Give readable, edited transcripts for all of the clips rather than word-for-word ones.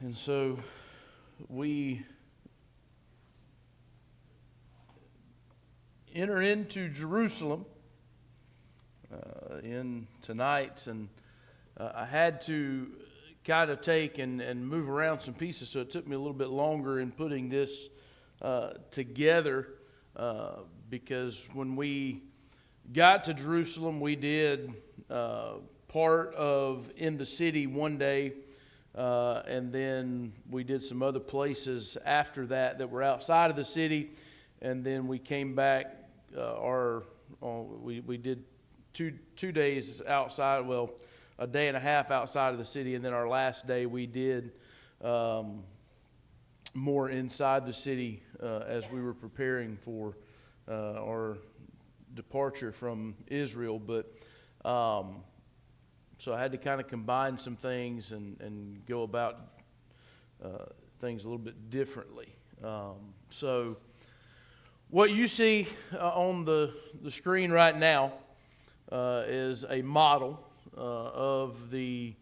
And so we enter into Jerusalem in tonight, and I had to kind of take and move around some pieces, so it took me a little bit longer in putting this together because when we got to Jerusalem, we did part of in the city one day, and then we did some other places after that were outside of the city, and then we came back. We did two days outside. Well, a day and a half outside of the city, and then our last day we did more inside the city as we were preparing for our departure from Israel. But so I had to kind of combine some things and go about things a little bit differently. So what you see on the screen right now is a model of the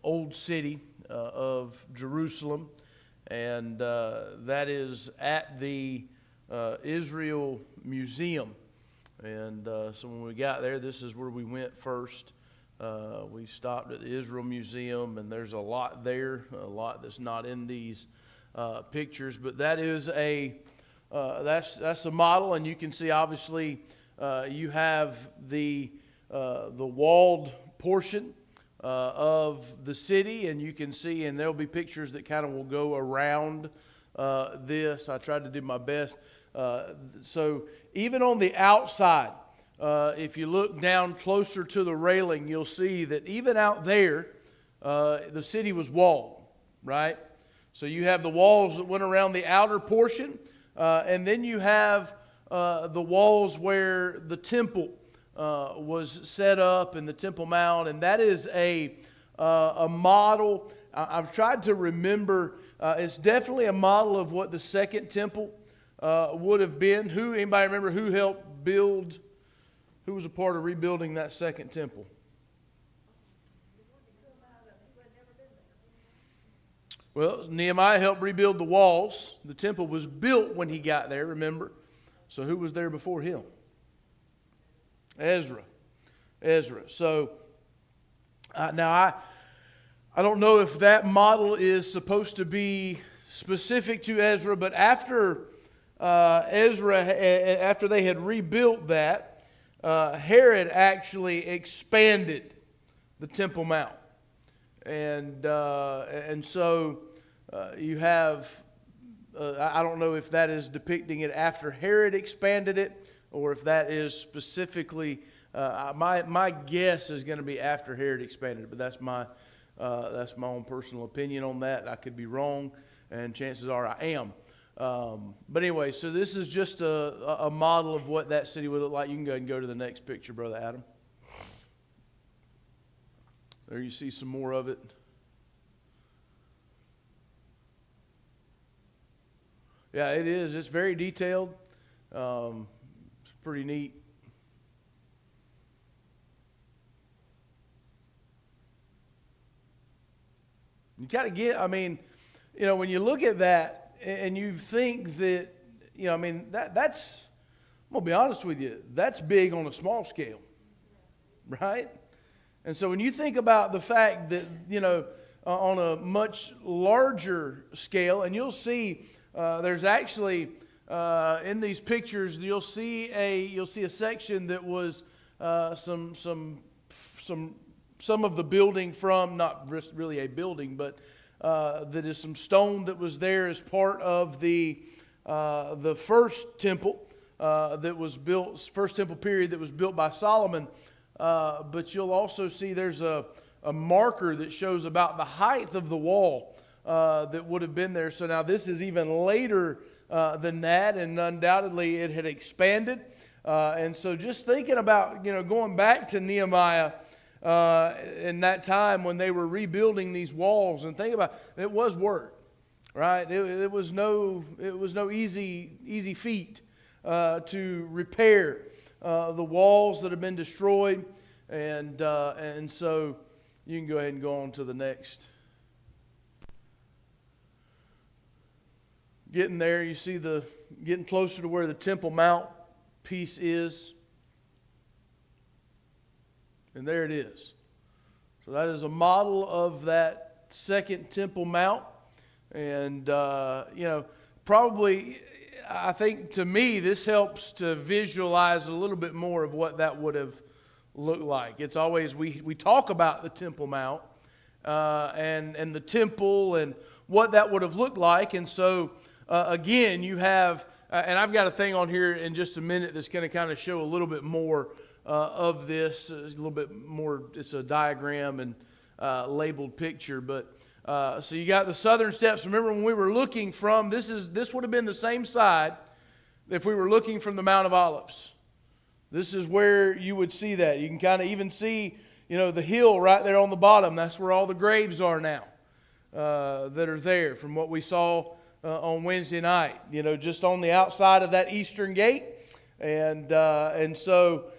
old city of Jerusalem, and that is at the Israel Museum. And so when we got there, this is where we went first. We stopped at the Israel Museum, and there's a lot there, a lot that's not in these pictures, but that is that's a model, and you can see obviously you have the walled portion of the city, and you can see, and there'll be pictures that kind of will go around this. I tried to do my best. So even on the outside, if you look down closer to the railing, you'll see that even out there, the city was walled, right? So you have the walls that went around the outer portion, and then you have the walls where the temple was set up, and the Temple Mount, and that is a model. I've tried to remember. It's definitely a model of what the second temple would have been. Anybody remember who helped build? Who was a part of rebuilding that second temple? Well, Nehemiah helped rebuild the walls. The temple was built when he got there, remember? So who was there before him? Ezra. So now I don't know if that model is supposed to be specific to Ezra, but after after they had rebuilt that, Herod actually expanded the Temple Mount, and so you have. I don't know if that is depicting it after Herod expanded it, or if that is specifically. My guess is going to be after Herod expanded it, but that's my own personal opinion on that. I could be wrong, and chances are I am. But anyway, so this is just a model of what that city would look like. You can go ahead and go to the next picture, Brother Adam. There you see some more of it. Yeah, it is. It's very detailed. It's pretty neat. You got to get, when you look at that and you think that, that's, I'm going to be honest with you, that's big on a small scale, right? And so when you think about the fact that, on a much larger scale, and you'll see there's actually, in these pictures, you'll see a section that was some of the building from, not really a building, but that is some stone that was there as part of the first temple that was built, first temple period that was built by Solomon. But you'll also see there's a marker that shows about the height of the wall that would have been there. So now this is even later than that, and undoubtedly it had expanded. And so just thinking about, going back to Nehemiah, in that time when they were rebuilding these walls, and think about it, it was work, right? It was no easy feat to repair the walls that have been destroyed, and so you can go ahead and go on to the next getting there, you see getting closer to where the Temple Mount piece is. And there it is. So that is a model of that second Temple Mount. And, probably, I think to me, this helps to visualize a little bit more of what that would have looked like. It's always, we talk about the Temple Mount and the temple and what that would have looked like. And so, again, you have, and I've got a thing on here in just a minute that's going to kind of show a little bit more of this, a little bit more. It's a diagram and labeled picture. But so you got the southern steps. Remember when we were looking from, this would have been the same side if we were looking from the Mount of Olives. This is where you would see that. You can kind of even see, the hill right there on the bottom. That's where all the graves are now that are there from what we saw on Wednesday night. Just on the outside of that eastern gate. And so,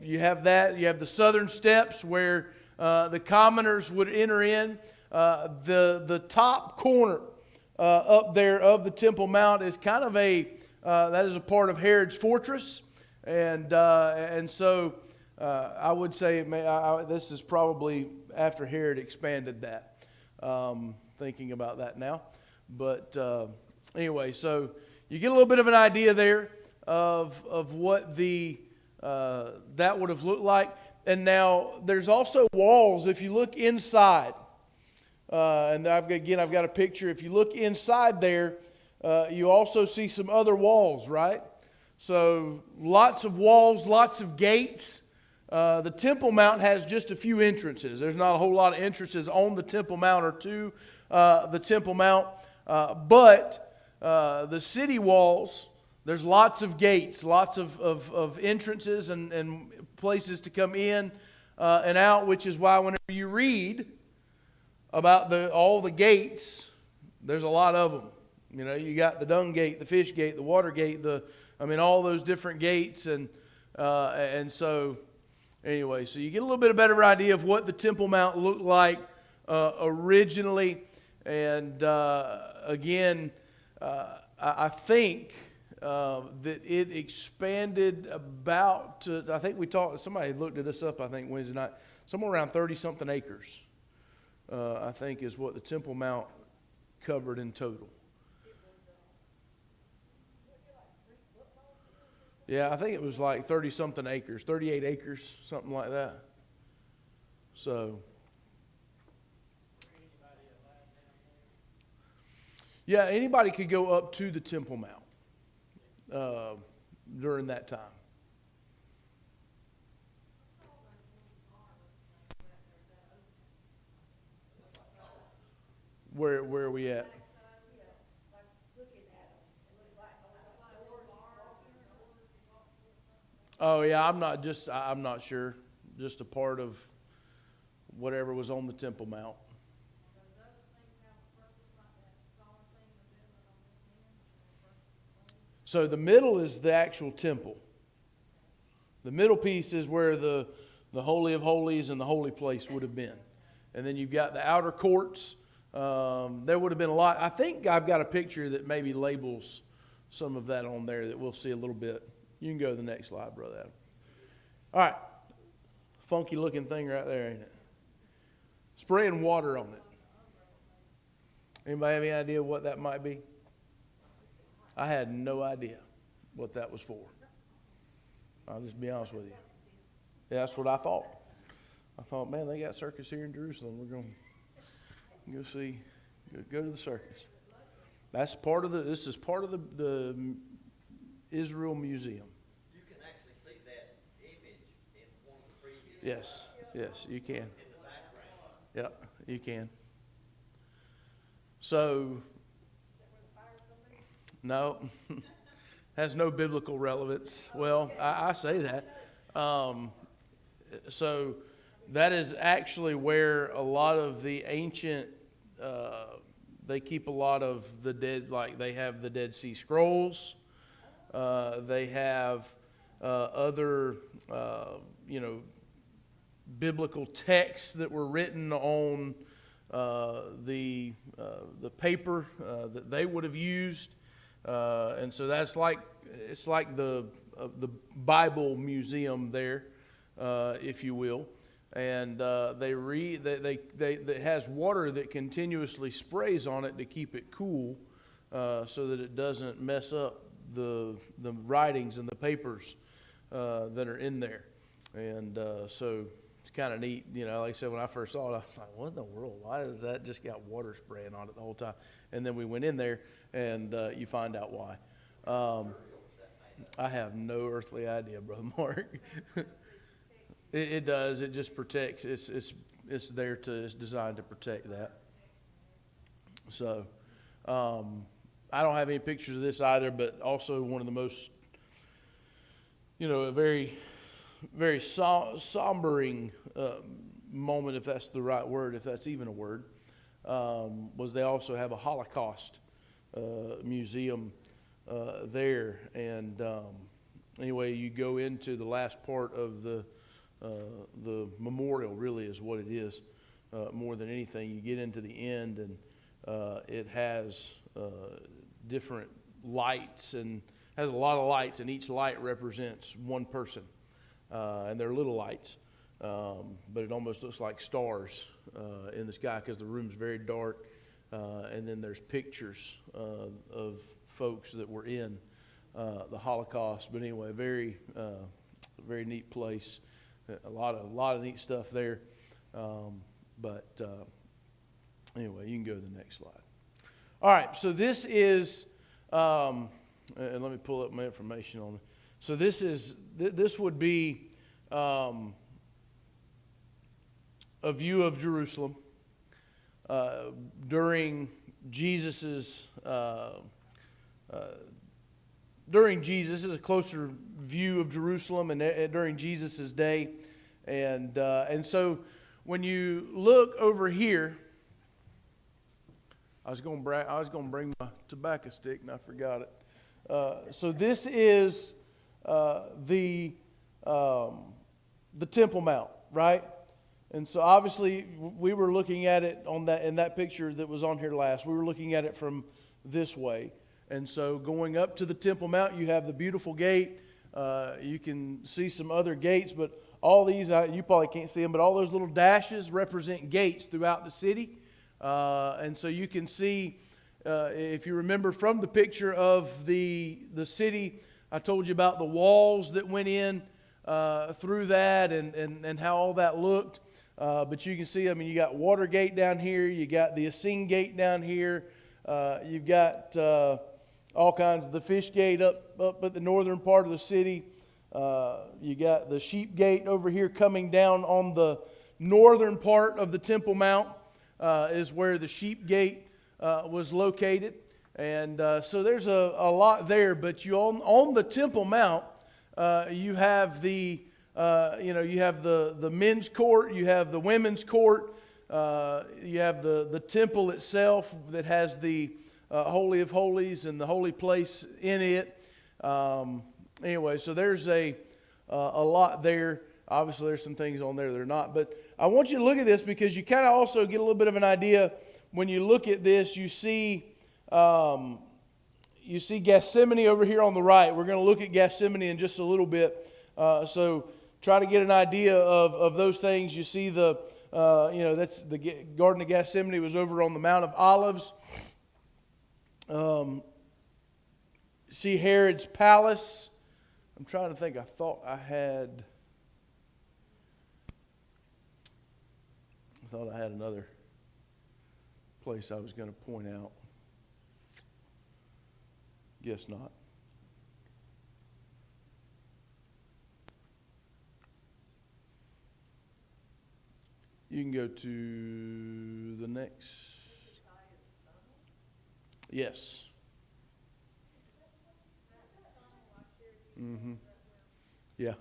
you have that. You have the southern steps where the commoners would enter in. The top corner up there of the Temple Mount is kind of that is a part of Herod's fortress. And so I would say this is probably after Herod expanded that. Thinking about that now. But anyway, so you get a little bit of an idea there of what that would have looked like. And now there's also walls. If you look inside, and I've got a picture. If you look inside there, you also see some other walls, right? So lots of walls, lots of gates. The Temple Mount has just a few entrances. There's not a whole lot of entrances on the Temple Mount or to the Temple Mount. But the city walls, there's lots of gates, lots of entrances and places to come in and out, which is why whenever you read about all the gates, there's a lot of them. You got the dung gate, the fish gate, the water gate, all those different gates. And so anyway, so you get a little bit of better idea of what the Temple Mount looked like originally. And again, I think that it expanded about, I think somebody looked this up, I think Wednesday night, somewhere around 30-something acres, I think is what the Temple Mount covered in total. Yeah, I think it was like 30-something acres, 38 acres, something like that. So, yeah, anybody could go up to the Temple Mount during that time. Where are we at? Oh yeah, I'm not sure. Just a part of whatever was on the Temple Mount. So the middle is the actual temple. The middle piece is where the Holy of Holies and the holy place would have been. And then you've got the outer courts. There would have been a lot. I think I've got a picture that maybe labels some of that on there that we'll see a little bit. You can go to the next slide, Brother Adam. All right. Funky looking thing right there, ain't it? Spraying water on it. Anybody have any idea what that might be? I had no idea what that was for. I'll just be honest with you. Yeah, that's what I thought. I thought, man, they got circus here in Jerusalem. We're going to go to the circus. This is part of the Israel Museum. You can actually see that image in one of the previous. Yes, you can. In the background. Yep, you can. So, no, has no biblical relevance. Well, I say that. So that is actually where a lot of the ancient, they keep a lot of the dead, like they have the Dead Sea Scrolls. They have other, biblical texts that were written on the paper that they would have used, and so it's like the Bible museum there, if you will. And it has water that continuously sprays on it to keep it cool, so that it doesn't mess up the writings and the papers that are in there. And so it's kind of neat, like I said, when I first saw it, I was like, what in the world? Why does that just got water spraying on it the whole time? And then we went in there, and you find out why. I have no earthly idea, Brother Mark. It does. It just protects. It's there it's designed to protect that. So, I don't have any pictures of this either, but also one of the most, a very, very sombering moment, if that's the right word, if that's even a word, was they also have a Holocaust museum there. And anyway, you go into the last part of the memorial, really is what it is, more than anything. You get into the end, and it has different lights, and has a lot of lights, and each light represents one person, and they're little lights, but it almost looks like stars in the sky because the room's very dark, and then there's pictures of folks that were in the Holocaust. But anyway, very neat place. A lot of neat stuff there. But anyway, you can go to the next slide. All right, so this is, and let me pull up my information on it. So this would be a view of Jerusalem during Jesus's. During Jesus, this is a closer view of Jerusalem, and during Jesus's day, and so when you look over here, I was going to bring my tobacco stick, and I forgot it. So this is the Temple Mount, right? And so obviously we were looking at it in that picture that was on here last. We were looking at it from this way. And so going up to the Temple Mount, you have the beautiful gate. You can see some other gates, but all these, you probably can't see them, but all those little dashes represent gates throughout the city. And so you can see, if you remember from the picture of the city, I told you about the walls that went in through that and how all that looked. But you can see, you got Watergate down here. You got the Essene Gate down here. You've got all kinds of the Fish Gate up at the northern part of the city. You got the Sheep Gate over here coming down on the northern part of the Temple Mount is where the Sheep Gate was located. And so there's a lot there. But on the Temple Mount, you have the men's court, you have the women's court, you have the temple itself that has the Holy of Holies and the holy place in it. Anyway, so there's a lot there. Obviously, there's some things on there that are not. But I want you to look at this because you kind of also get a little bit of an idea. When you look at this, you see Gethsemane over here on the right. We're going to look at Gethsemane in just a little bit. So try to get an idea of those things. You see that's the Garden of Gethsemane was over on the Mount of Olives. See Herod's palace. I'm trying to think. I thought I had another place I was going to point out. Guess not. You can go to the next. Yes. Mm-hmm. Yeah.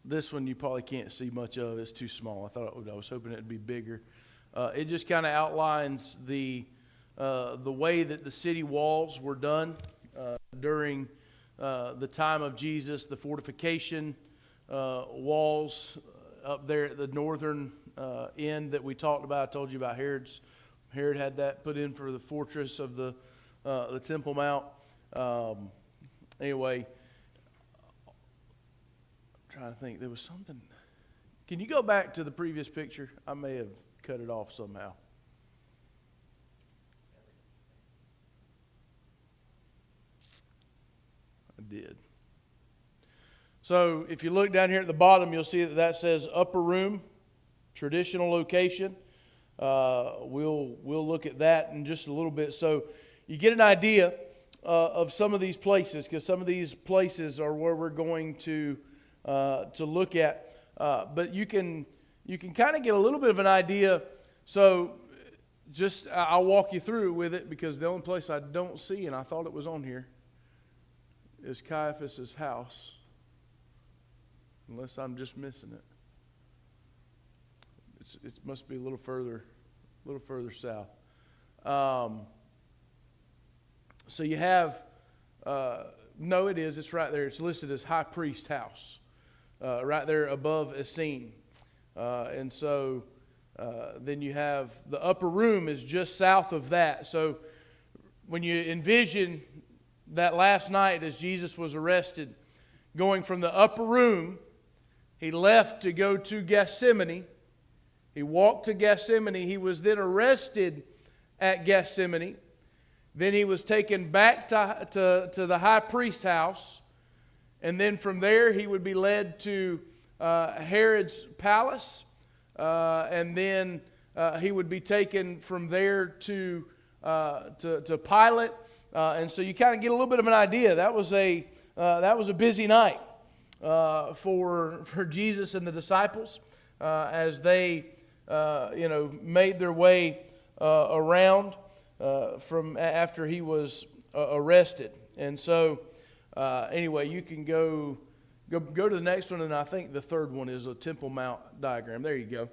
This one you probably can't see much of. It's too small. I was hoping it'd be bigger. It just kind of outlines the way that the city walls were done during the time of Jesus. The fortification walls up there at the northern end that we talked about. I told you about Herod had that put in for the fortress of the Temple Mount. Anyway, I'm trying to think. There was something. Can you go back to the previous picture? I may have cut it off somehow. I did. So if you look down here at the bottom, you'll see that says upper room, traditional location. We'll look at that in just a little bit. So you get an idea of some of these places, because some of these places are where we're going to look at. But you can kind of get a little bit of an idea. So just I'll walk you through with it, because the only place I don't see, and I thought it was on here, is Caiaphas's house. Unless I'm just missing it. It must be a little further south. So you have, no, it is. It's right there. It's listed as high priest house, right there above Essene. And so then you have the upper room is just south of that. So when you envision that last night as Jesus was arrested, going from the upper room, he left to go to Gethsemane. He walked to Gethsemane. He was then arrested at Gethsemane. Then he was taken back to the high priest's house. And then from there he would be led to Herod's palace. And then he would be taken from there to Pilate. And so you kind of get a little bit of an idea. That was a busy night for Jesus and the disciples as they made their way around from after he was arrested. And so anyway, you can go to the next one, and I think the third one is a Temple Mount diagram. There you go.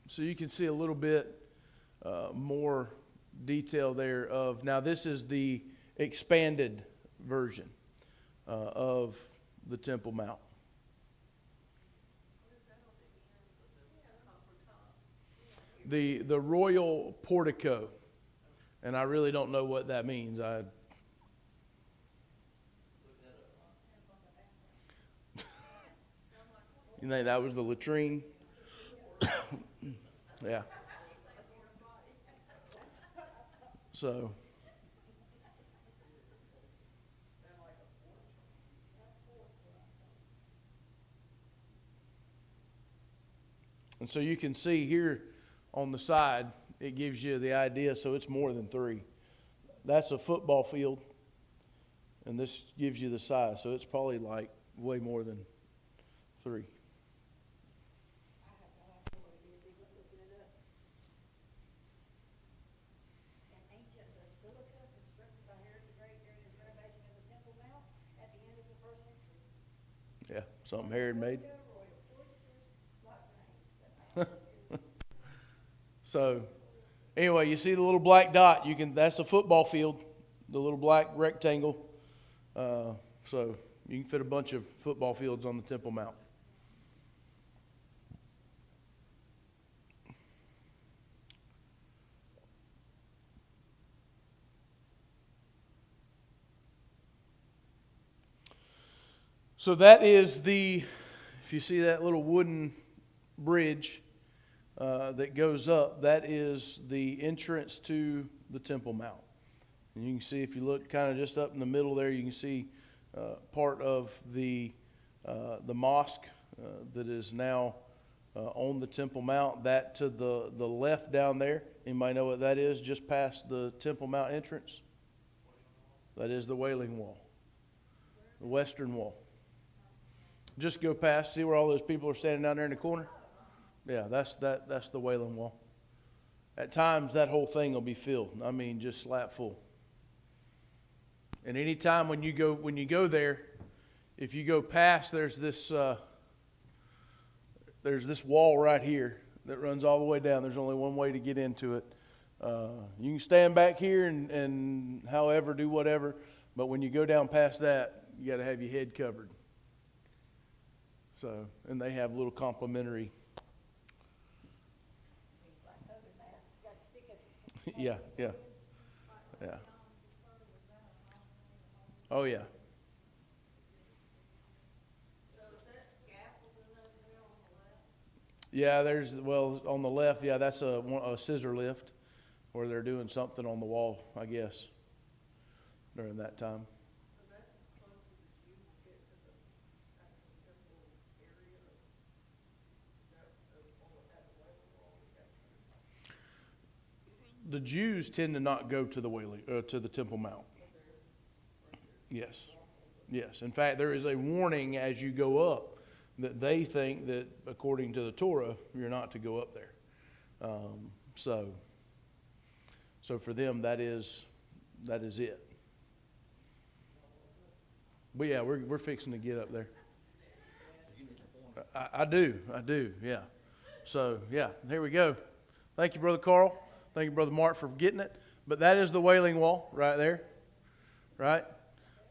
So you can see a little bit more detail there of, now this is the expanded version of the Temple Mount. The royal portico, and I really don't know what that means. You think that was the latrine? Yeah. So. And so you can see here on the side, it gives you the idea. So it's more than 3. That's a football field. And this gives you the size. So it's probably like way more than 3. Yeah, something Herod made. So, anyway, you see the little black dot. That's a football field, the little black rectangle. So you can fit a bunch of football fields on the Temple Mount. So that is if you see that little wooden bridge that goes up, that is the entrance to the Temple Mount. And you can see, if you look kind of just up in the middle there, you can see part of the mosque that is now on the Temple Mount. That to the left down there, anybody know what that is, just past the Temple Mount entrance? That is the Wailing Wall, the Western Wall. Just go past, see where all those people are standing down there in the corner? Yeah, that's the Wailing Wall. At times, that whole thing will be filled. I mean, just slap full. And any time when you go there, if you go past, there's this wall right here that runs all the way down. There's only one way to get into it. You can stand back here and however do whatever, but when you go down past that, you got to have your head covered. So, and they have little complimentary Yeah, yeah, yeah. Oh, yeah. Yeah, there's, well, on the left, yeah, that's a scissor lift where they're doing something on the wall, I guess, during that time. The Jews tend to not go to the Wailing, to the Temple Mount. Yes, yes. In fact, there is a warning as you go up that they think that according to the Torah, you're not to go up there. So for them, that is it. But yeah, we're fixing to get up there. I do, yeah. So yeah, here we go. Thank you, Brother Carl. Thank you, Brother Mark, for getting it. But that is the Wailing Wall right there, right?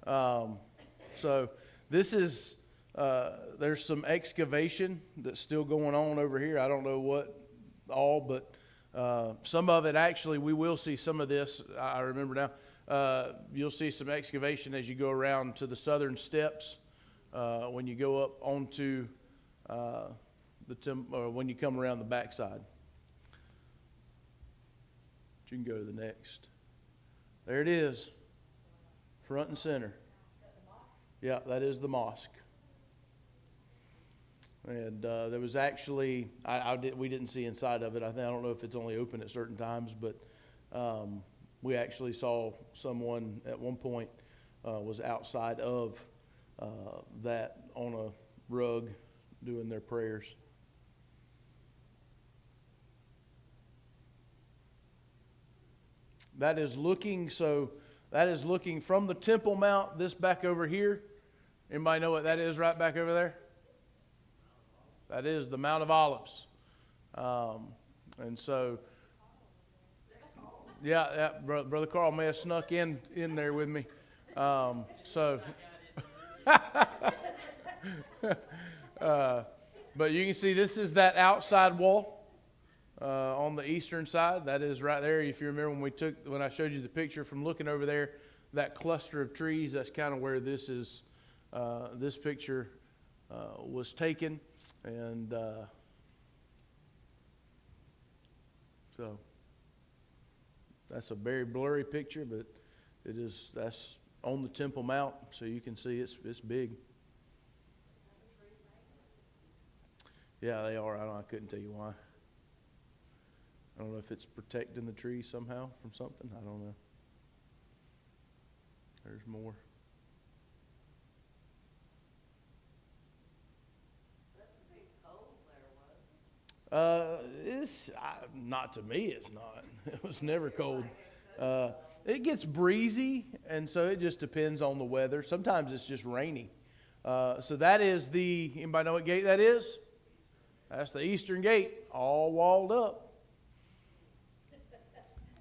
So this is, there's some excavation that's still going on over here. I don't know what all, but some of it actually, we will see some of this. I remember now. You'll see some excavation as you go around to the southern steps when you go up onto or when you come around the backside. You can go to the next. There it is, front and center. Yeah, that is the mosque. And there was actually, we didn't see inside of it. I don't know if it's only open at certain times, but we actually saw someone at one point was outside of that on a rug doing their prayers. That is looking from the Temple Mount, this back over here. Anybody know what that is right back over there? That is the Mount of Olives. And so, yeah, Brother Carl may have snuck in there with me. But you can see this is that outside wall. On the eastern side, that is right there. If you remember when I showed you the picture from looking over there, that cluster of trees, that's kind of where this is. This picture was taken, and so that's a very blurry picture, but that's on the Temple Mount, so you can see it's big. Yeah, they are. I couldn't tell you why. I don't know if it's protecting the tree somehow from something. I don't know. There's more. That's a big cold there, Not to me, it's not. It was never cold. It gets breezy, and so it just depends on the weather. Sometimes it's just rainy. So that is anybody know what gate that is? That's the Eastern Gate, all walled up.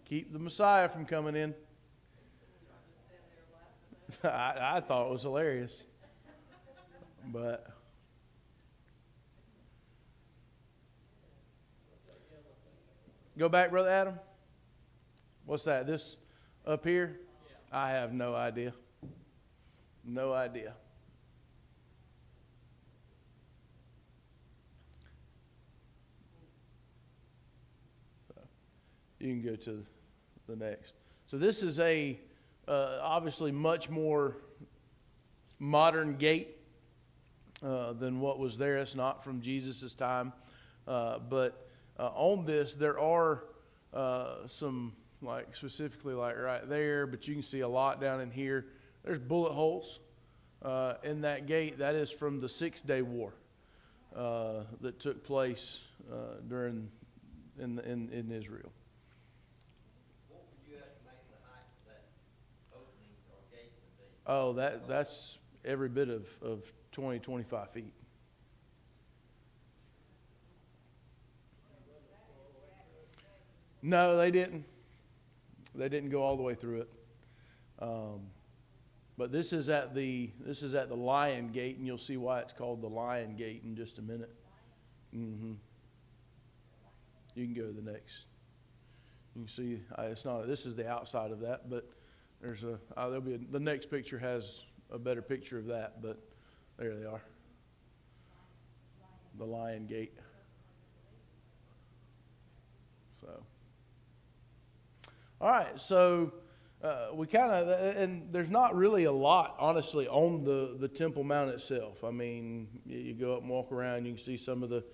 Keep the Messiah from coming in. I thought it was hilarious. But go back, Brother Adam. What's that? This up here? I have no idea. No idea. You can go to the next. So this is obviously much more modern gate than what was there. It's not from Jesus' time. But on this, there are some, like specifically like right there, but you can see a lot down in here. There's bullet holes in that gate. That is from the 6-Day War that took place in Israel. Oh, that's every bit of 20, 25 feet. No, they didn't. They didn't go all the way through it. But this is at the Lion Gate, and you'll see why it's called the Lion Gate in just a minute. You can go to the next. You can see it's not. This is the outside of that, but there's there'll be the next picture has a better picture of that, but there they are. The Lion Gate. So, all right. So we kind of, and there's not really a lot, honestly, on the Temple Mount itself. I mean, you go up and walk around, you can see some of the,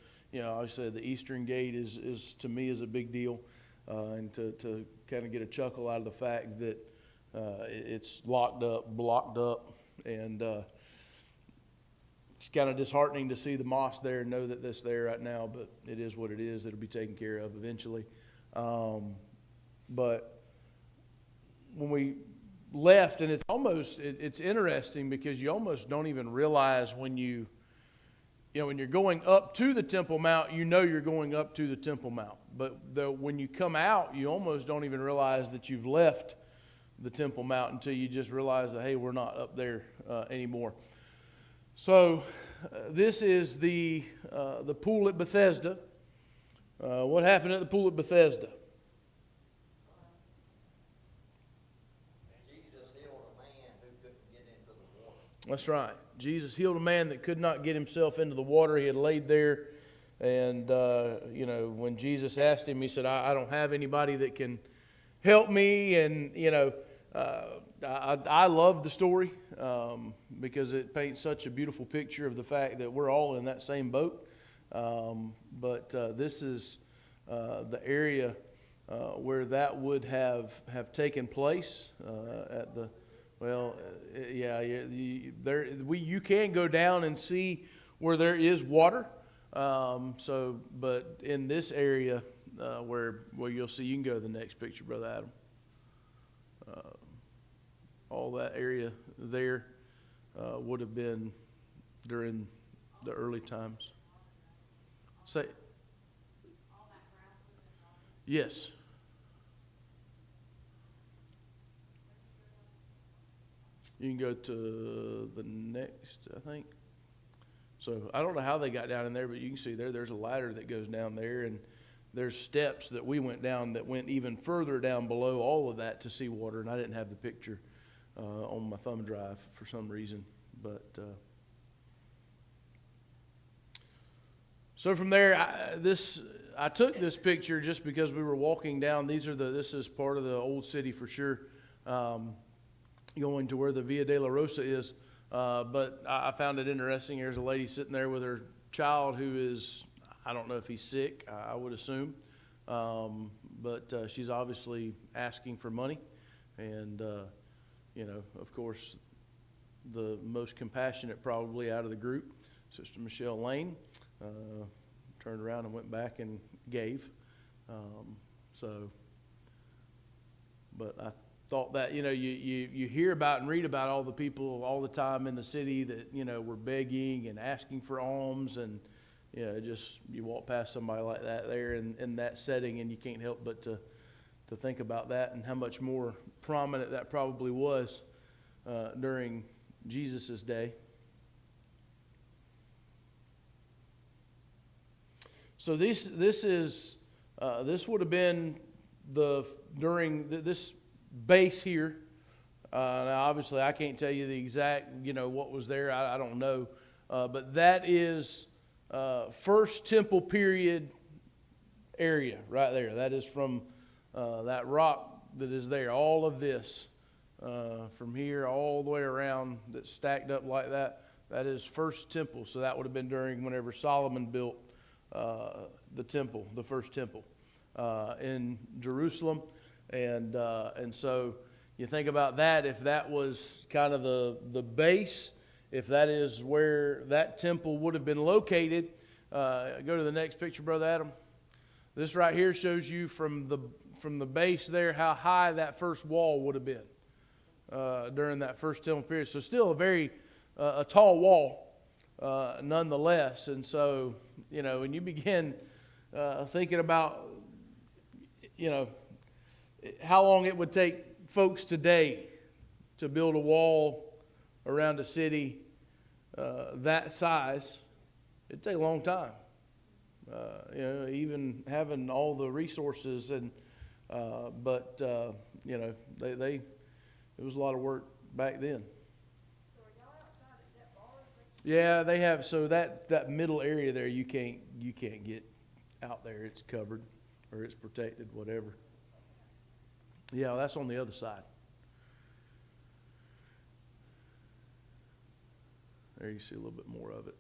obviously the Eastern Gate is to me is a big deal, and to kind of get a chuckle out of the fact that it's locked up, blocked up, and it's kind of disheartening to see the mosque there and know that that's there right now, but it is what it is. It'll be taken care of eventually. But when we left, and it's interesting because you almost don't even realize when when you're going up to the Temple Mount, you're going up to the Temple Mount. But when you come out, you almost don't even realize that you've left the Temple Mount until you just realize that, hey, we're not up there anymore. So this is the pool at Bethesda. What happened at the pool at Bethesda? Jesus healed a man who couldn't get into the water. That's right. Jesus healed a man that could not get himself into the water. He had laid there, and when Jesus asked him, he said, I don't have anybody that can help me. And I love the story because it paints such a beautiful picture of the fact that we're all in that same boat. But this is the area where that would have taken place at the. Well, you can go down and see where there is water. But in this area where you'll see, you can go to the next picture, Brother Adam. All that area there would have been during the early times. Say, yes. You can go to the next, I think. So I don't know how they got down in there, but you can see there's a ladder that goes down there, and there's steps that we went down that went even further down below all of that to see water, and I didn't have the picture on my thumb drive for some reason. But so from there, I took this picture just because we were walking down. This is part of the old city for sure. Going to where the Via de la Rosa is. But I found it interesting. There's a lady sitting there with her child who is, I don't know if he's sick, I would assume. But she's obviously asking for money. And, of course, the most compassionate probably out of the group, Sister Michelle Lane, turned around and went back and gave. But I thought that, you hear about and read about all the people all the time in the city that, were begging and asking for alms, and, you walk past somebody like that there in that setting, and you can't help but to think about that and how much more prominent that probably was during Jesus' day. So this would have been this base here. Now obviously I can't tell you the exact, what was there. I don't know. But that is First Temple period area right there. That is from that rock that is there. All of this from here all the way around that's stacked up like that. That is First Temple. So that would have been during whenever Solomon built the temple, the first temple in Jerusalem. And so you think about that, if that was kind of the base, if that is where that temple would have been located. Go to the next picture, Brother Adam. This right here shows you from the base there how high that first wall would have been during that first temple period. So still a very a tall wall nonetheless. And so, when you begin thinking about, how long it would take folks today to build a wall around a city that size, it'd take a long time. Even having all the resources and But you know, they it was a lot of work back then. So are y'all outside at that bar? Yeah, they have, so that middle area there, you can't get out there. It's covered or it's protected, whatever. Yeah, that's on the other side. There you see a little bit more of it.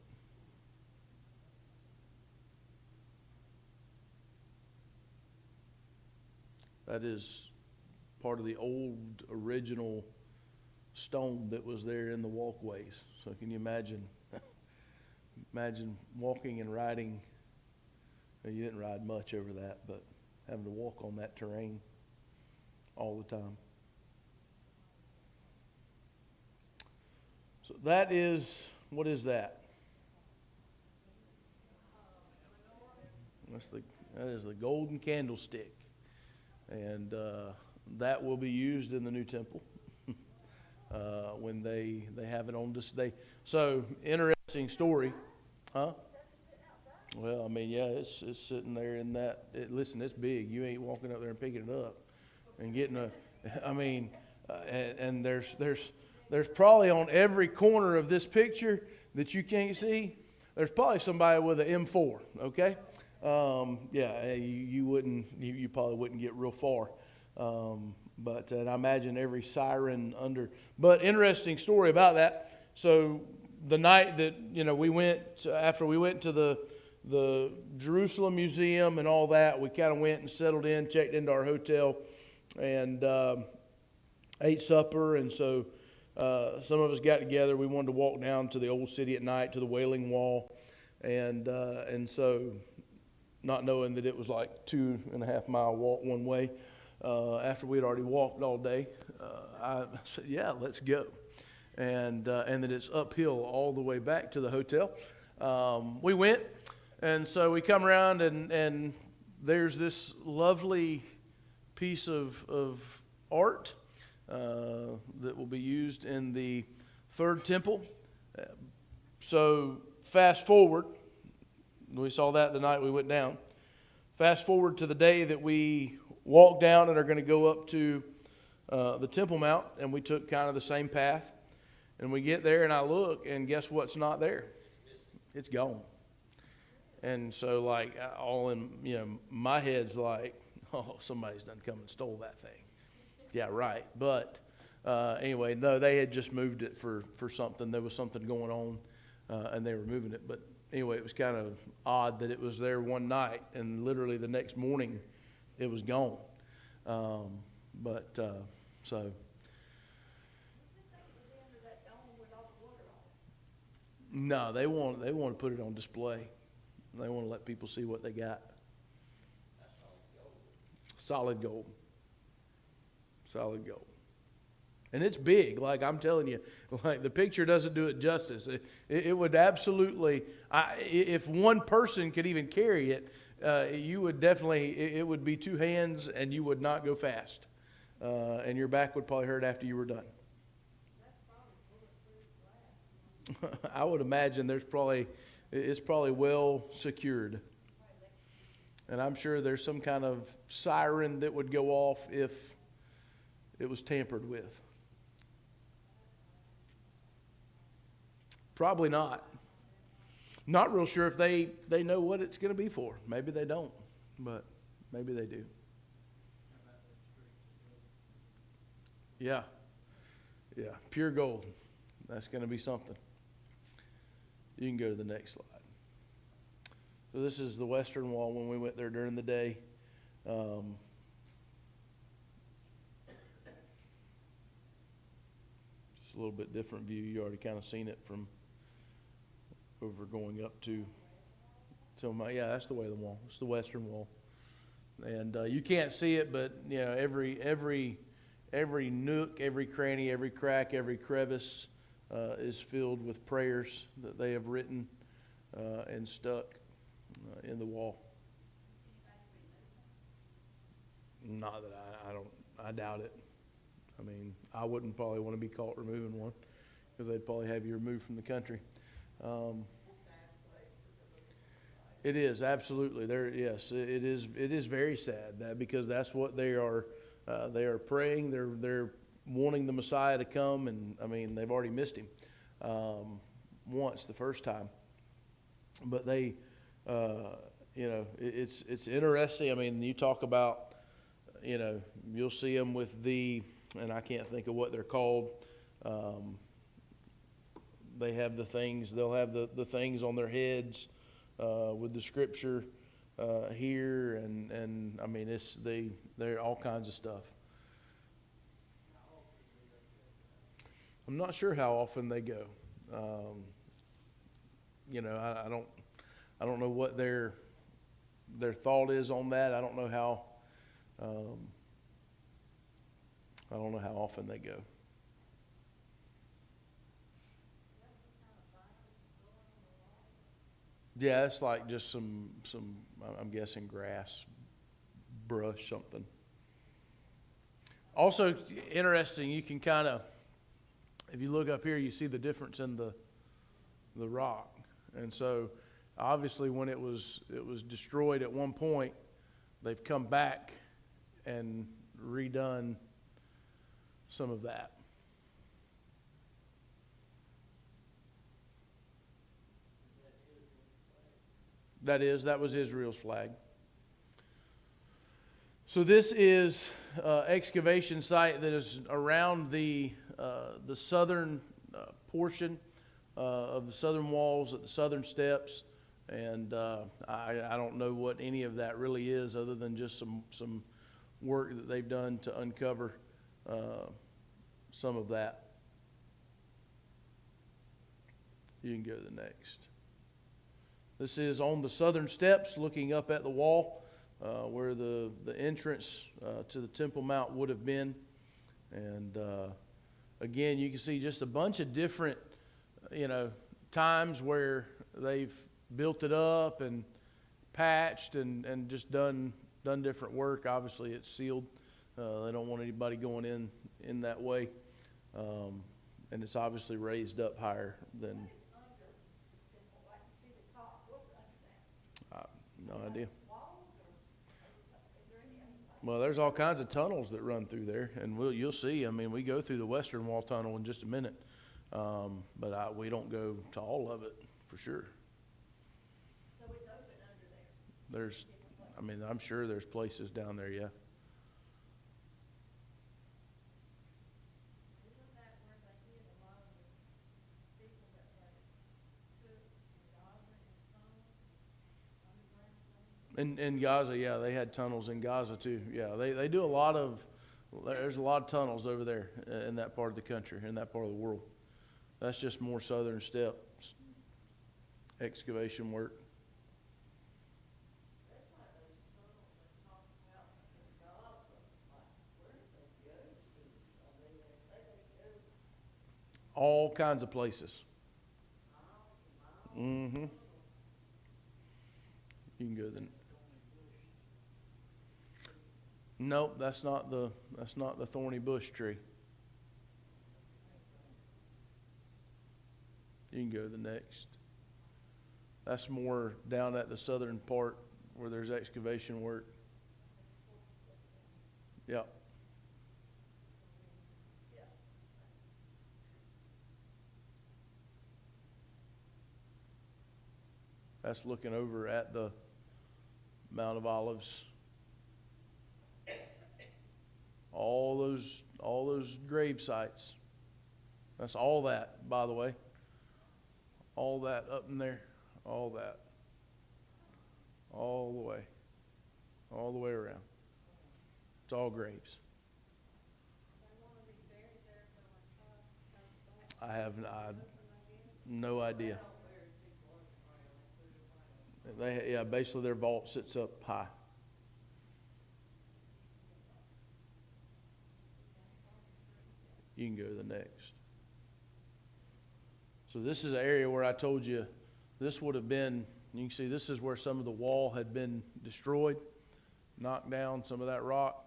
That is part of the old original stone that was there in the walkways. So can you imagine walking and riding? Well, you didn't ride much over that, but having to walk on that terrain all the time. So that is, what is that? That is the golden candlestick. And that will be used in the new temple when they have it on display. So, interesting story. Huh? Well, I mean, yeah, it's sitting there in that. Listen, it's big. You ain't walking up there and picking it up and getting a. I mean, and there's probably on every corner of this picture that you can't see. There's probably somebody with an M4. Okay. Yeah, you probably wouldn't get real far. But I imagine every siren under. But interesting story about that. So the night that we went after we went to the Jerusalem Museum and all that, we kind of went and settled in, checked into our hotel, and ate supper. And so some of us got together. We wanted to walk down to the old city at night to the Wailing Wall, and so not knowing that it was like 2.5 mile walk one way. After we had already walked all day, I said, "Yeah, let's go," and that it's uphill all the way back to the hotel. We went, and so we come around, and there's this lovely piece of art that will be used in the third temple. So fast forward, we saw that the night we went down. Fast forward to the day that we walked down and are going to go up to the Temple Mount, and we took kind of the same path. And we get there, and I look, and guess what's not there? It's gone. And so, like, all in, my head's like, oh, somebody's done come and stole that thing. Yeah, right. But anyway, no, they had just moved it for something. There was something going on, and they were moving it. But anyway, it was kind of odd that it was there one night, and literally the next morning, it was gone. So. No, they want to put it on display. They want to let people see what they got. Solid gold. Solid gold. And it's big. Like I'm telling you, like the picture doesn't do it justice. It would absolutely. If one person could even carry it, you would definitely. It would be two hands, and you would not go fast, and your back would probably hurt after you were done. I would imagine it's probably well secured. And I'm sure there's some kind of siren that would go off if it was tampered with. Probably not. Not real sure if they know what it's going to be for. Maybe they don't, but maybe they do. Yeah. Yeah, pure gold. That's going to be something. You can go to the next slide. So this is the western wall when we went there during the day. Just a little bit different view. You already kind of seen it from over going up to. So that's the way of the wall. It's the western wall, and you can't see it, but every nook, every cranny, every crack, every crevice is filled with prayers that they have written and stuck in the wall. Not that I doubt it. I mean, I wouldn't probably want to be caught removing one because they'd probably have you removed from the country. It is, absolutely. Yes, it is. It is very sad that because that's what they are praying. They're wanting the Messiah to come, and I mean they've already missed him once the first time, but they, it's interesting. I mean, you talk about, you'll see them with and I can't think of what they're called. They have the things. They'll have the things on their heads. With the scripture here, and I mean they're all kinds of stuff. I'm not sure how often they go. I don't know what their thought is on that. I don't know how often they go. Yeah, it's like just some I'm guessing grass, brush, something. Also interesting, you can kind of, if you look up here, you see the difference in the rock. And so obviously when it was destroyed at one point, they've come back and redone some of that. That was Israel's flag. So this is excavation site that is around the southern portion of the southern walls at the southern steps, and I don't know what any of that really is, other than just some work that they've done to uncover some of that. You can go to the next. This is on the southern steps, looking up at the wall where the entrance to the Temple Mount would have been. And again, you can see just a bunch of different, times where they've built it up and patched and just done different work. Obviously, it's sealed. They don't want anybody going in that way. And it's obviously raised up higher than... No idea. Well, there's all kinds of tunnels that run through there, and you'll see. I mean, we go through the Western Wall Tunnel in just a minute, but we don't go to all of it for sure. So it's open under there? I'm sure there's places down there, yeah. Isn't that where they hid a lot of the people that took Gaza and tunnels, underground things? In Gaza, yeah, they had tunnels in Gaza too. Yeah, they do a lot of, there's a lot of tunnels over there in that part of the country, in that part of the world. That's just more southern steps, excavation work. That's like those tunnels they talk about in Gaza, like, where did they go to? I mean, they say they go All kinds of places. miles and miles. You can go then. Nope, that's not the thorny bush tree. You can go to the next. That's more down at the southern part where there's excavation work. Yep. That's looking over at the Mount of Olives. All those grave sites. That's all that, by the way. All that up in there. All that. All the way. All the way around. It's all graves. They want to be buried there till like Christ comes back. I have Nothing, I guess. no idea. Basically their vault sits up high. You can go to the next. So this is an area where I told you this would have been, you can see this is where some of the wall had been destroyed, knocked down some of that rock.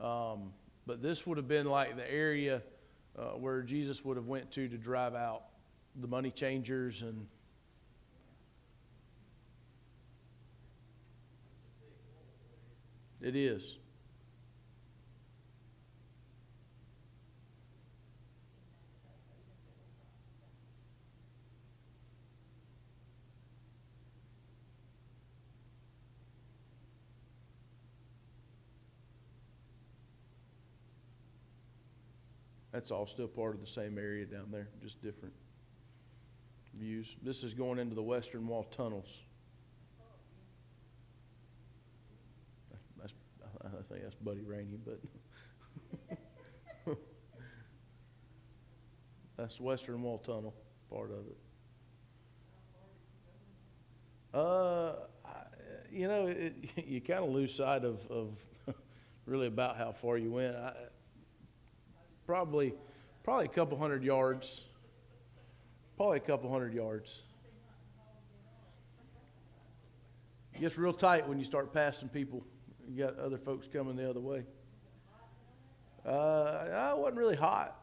But this would have been like the area where Jesus would have went to drive out the money changers and It is. That's all still part of the same area down there, just different views. This is going into the Western Wall tunnels. That's, I think that's Buddy Rainey, but that's Western Wall Tunnel, part of it. You kind of lose sight of really about how far you went. Probably a couple hundred yards. Probably a couple hundred yards. It gets real tight when you start passing people. You got other folks coming the other way. It wasn't really hot.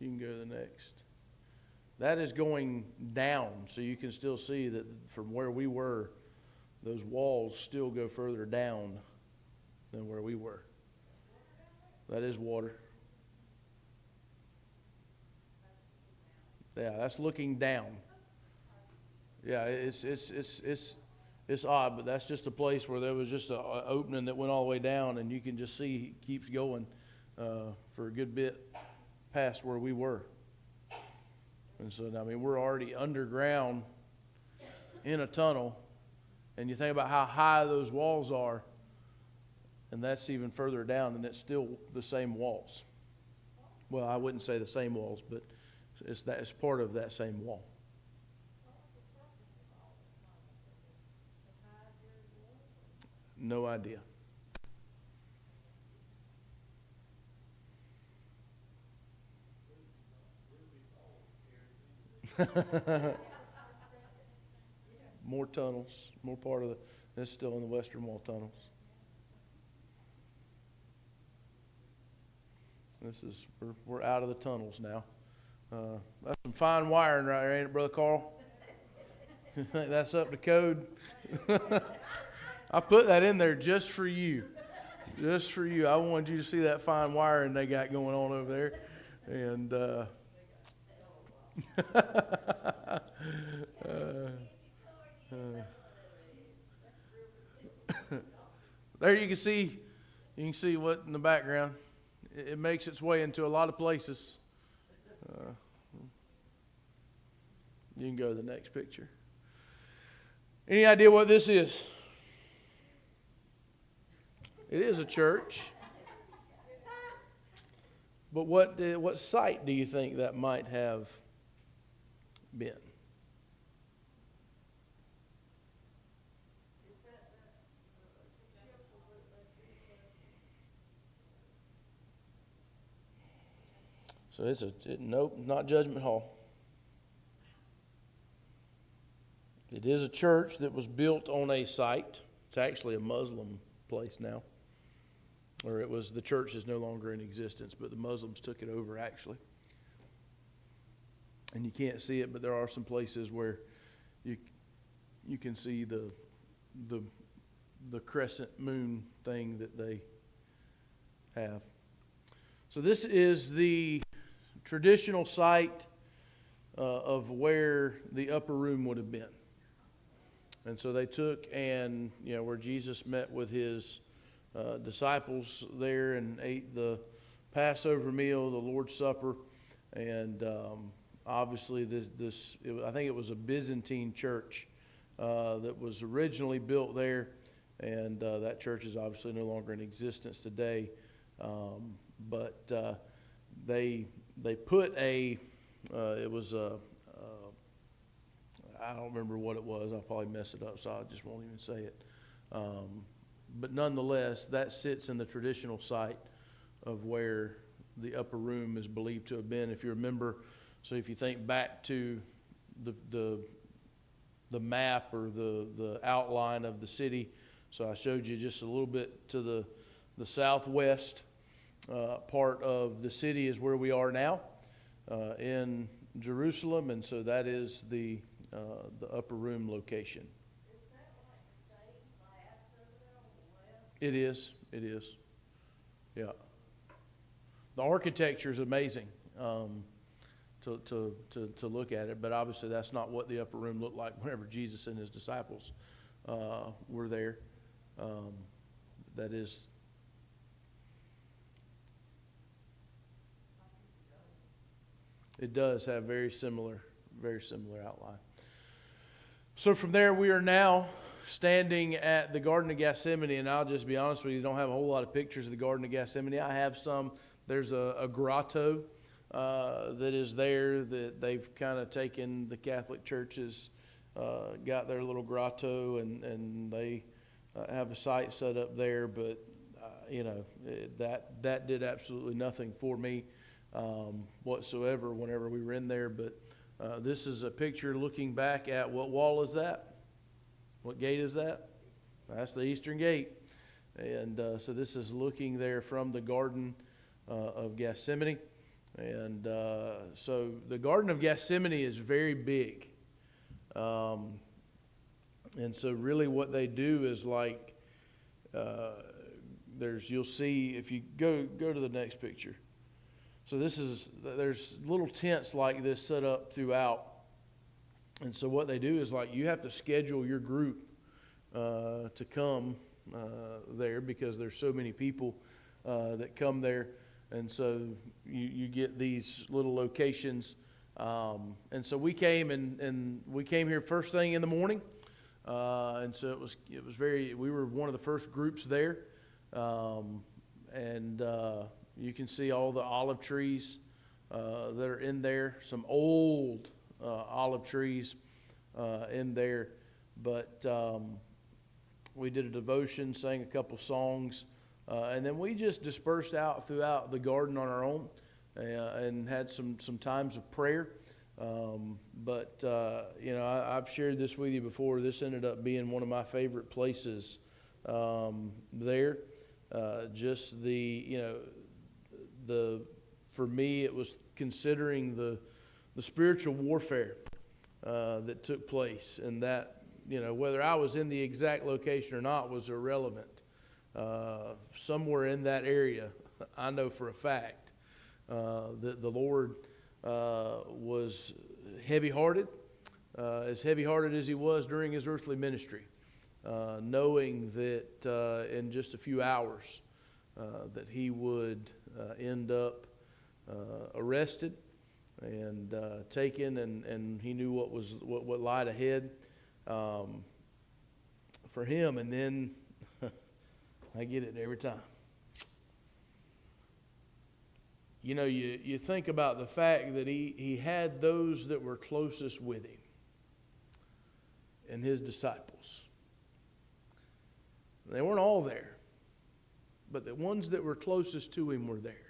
You can go to the next. That is going down, so you can still see that from where we were, those walls still go further down than where we were. That is water. Yeah, that's looking down. Yeah, it's odd, but that's just a place where there was just an opening that went all the way down, and you can just see it keeps going for a good bit past where we were. And so, I mean, we're already underground in a tunnel, and you think about how high those walls are, and that's even further down, and it's still the same walls. Well, I wouldn't say the same walls, but it's part of that same wall. No idea. More tunnels, more part of it's still in the Western Wall tunnels. We're out of the tunnels now. That's some fine wiring right there, ain't it, Brother Carl? You think that's up to code? I put that in there just for you. Just for you. I wanted you to see that fine wiring they got going on over there. And there you can see what in the background. It makes its way into a lot of places. You can go to the next picture. Any idea what this is? It is a church. But what site do you think that might have been? So nope, not Judgment Hall. It is a church that was built on a site. It's actually a Muslim place now. Or the church is no longer in existence, but the Muslims took it over actually. And you can't see it, but there are some places where you can see the crescent moon thing that they have. So this is the traditional site of where the upper room would have been. And so they took and, where Jesus met with his disciples there and ate the Passover meal, the Lord's Supper, and obviously I think it was a Byzantine church that was originally built there, and that church is obviously no longer in existence today. But they put it was I don't remember what it was. I'll probably mess it up, so I just won't even say it. But nonetheless, that sits in the traditional site of where the upper room is believed to have been. If you remember, so if you think back to the map or the outline of the city, so I showed you just a little bit to the southwest part of the city is where we are now in Jerusalem, and so that is the the upper room location. Is that like stained glass over there on the left? It is. It is. Yeah. The architecture is amazing to look at it, but obviously that's not what the upper room looked like whenever Jesus and his disciples were there. That is. It does have very similar outline. So from there, we are now standing at the Garden of Gethsemane, and I'll just be honest with you, don't have a whole lot of pictures of the Garden of Gethsemane. I have some. There's a grotto that is there that they've kind of taken. The Catholic churches got their little grotto, and they have a site set up there. But that did absolutely nothing for me whatsoever whenever we were in there. But this is a picture looking back at what wall is that? What gate is that? That's the Eastern Gate. And so this is looking there from the Garden of Gethsemane. And so the Garden of Gethsemane is very big. And so really what they do is like, you'll see, if you go to the next picture. So there's little tents like this set up throughout. And so what they do is like you have to schedule your group to come there because there's so many people that come there. And so you get these little locations. And so we came and we came here first thing in the morning. And so we were one of the first groups there. You can see all the olive trees that are in there, some old olive trees in there. But we did a devotion, sang a couple songs, and then we just dispersed out throughout the garden on our own and had some times of prayer. I've shared this with you before. This ended up being one of my favorite places there. For me, it was considering the spiritual warfare that took place, and that, whether I was in the exact location or not was irrelevant. Somewhere in that area, I know for a fact that the Lord was heavy-hearted, as heavy-hearted as he was during his earthly ministry, knowing that in just a few hours that he would end up arrested and taken, and he knew what lied ahead for him. And then I get it every time. You think about the fact that he had those that were closest with him and his disciples. They weren't all there, but the ones that were closest to him were there.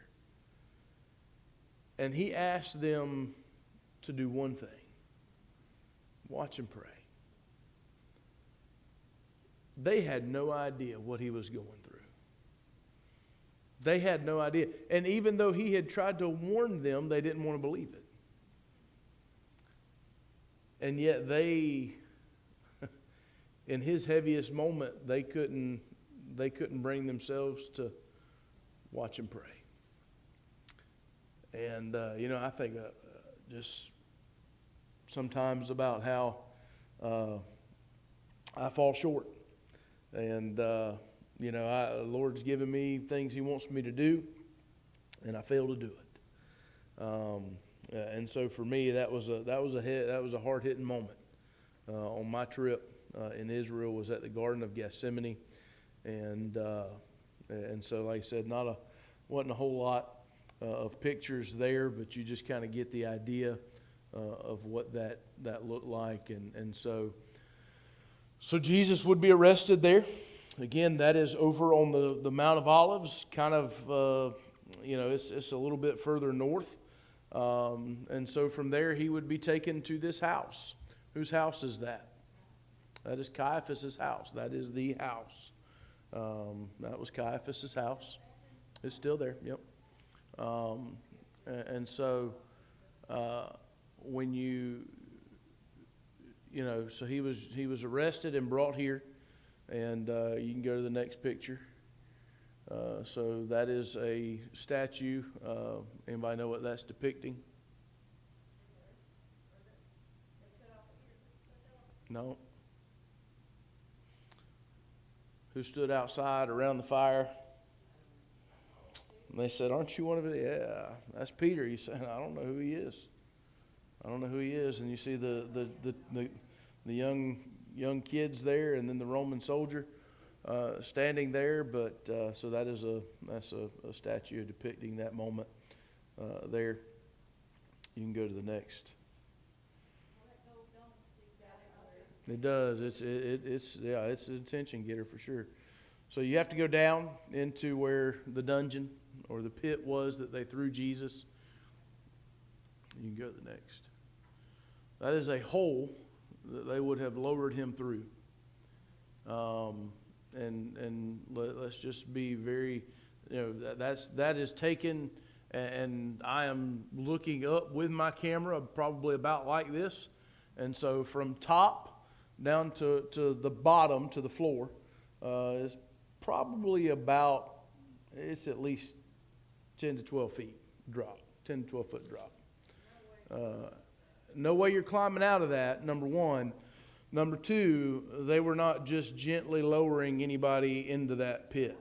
And he asked them to do one thing: watch and pray. They had no idea what he was going through. They had no idea. And even though he had tried to warn them, they didn't want to believe it. And yet they, in his heaviest moment, they couldn't bring themselves to watch and pray. And, I think just sometimes about how I fall short. And, the Lord's given me things he wants me to do, and I fail to do it. And so for me, that was a hard-hitting moment on my trip in Israel, was at the Garden of Gethsemane. And so, like I said, wasn't a whole lot of pictures there, but you just kind of get the idea of what that looked like. And so Jesus would be arrested there. Again, that is over on the Mount of Olives, kind of, it's a little bit further north. And so from there, he would be taken to this house. Whose house is that? That is Caiaphas' house. That is the house. That was Caiaphas' house. It's still there, yep. And so when you so he was arrested and brought here, and you can go to the next picture. So that is a statue. Anybody know what that's depicting? No. Who stood outside around the fire? And they said, "Aren't you one of it?" "Yeah, that's Peter." He's saying, "I don't know who he is. I don't know who he is." And you see the young kids there, and then the Roman soldier standing there. But so that's a statue depicting that moment there. You can go to the next. It does. It's an attention getter for sure. So you have to go down into where the dungeon or the pit was that they threw Jesus. You can go to the next. That is a hole that they would have lowered him through. And let's just be very, that is taken, and I am looking up with my camera probably about like this. And so from top down to the bottom, to the floor, is probably it's at least 10 to 12 feet drop, 10 to 12 foot drop. No way you're climbing out of that, number one. Number two, they were not just gently lowering anybody into that pit.